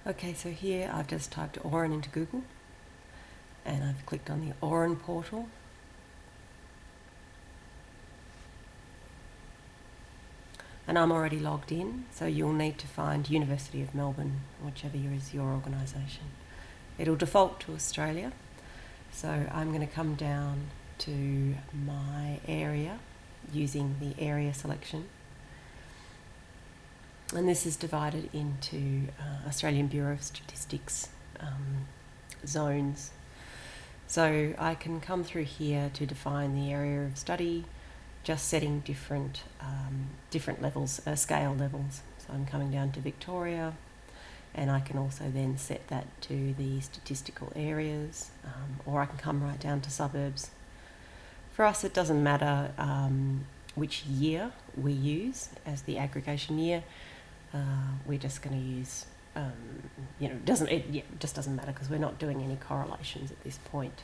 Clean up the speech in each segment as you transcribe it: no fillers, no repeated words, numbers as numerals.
Okay, so here I've just typed AURIN into Google and I've clicked on the AURIN portal. And I'm already logged in, so you'll need to find University of Melbourne, whichever is your organisation. It'll default to Australia, so I'm going to come down to my area using the area selection. And this is divided into Australian Bureau of Statistics zones. So I can come through here to define the area of study, just setting different levels, scale levels. So I'm coming down to Victoria, and I can also then set that to the statistical areas, or I can come right down to suburbs. For us, it doesn't matter which year we use as the aggregation year. We're just going to use, it just doesn't matter because we're not doing any correlations at this point.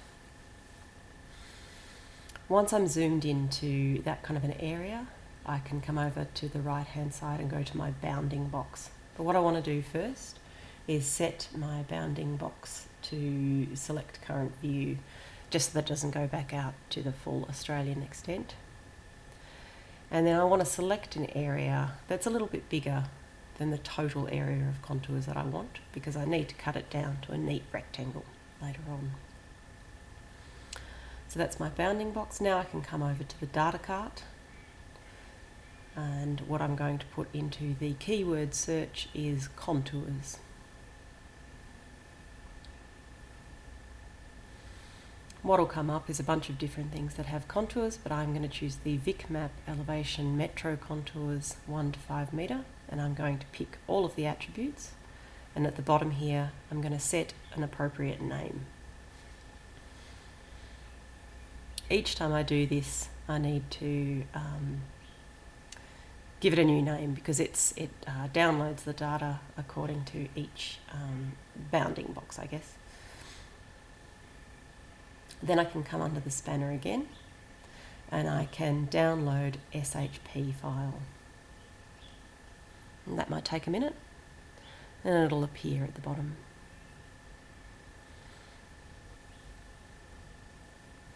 Once I'm zoomed into that kind of an area, I can come over to the right-hand side and go to my bounding box. But what I want to do first is set my bounding box to select current view, just so that it doesn't go back out to the full Australian extent. And then I want to select an area that's a little bit bigger than the total area of contours that I want, because I need to cut it down to a neat rectangle later on. So that's my bounding box. Now I can come over to the data cart, and what I'm going to put into the keyword search is contours. What will come up is a bunch of different things that have contours, but I'm going to choose the VicMap elevation metro contours 1 to 5 metre, and I'm going to pick all of the attributes, and at the bottom here I'm going to set an appropriate name. Each time I do this, I need to give it a new name, because it downloads the data according to each bounding box, I guess. Then I can come under the spanner again, and I can download SHP file. And that might take a minute, and it'll appear at the bottom.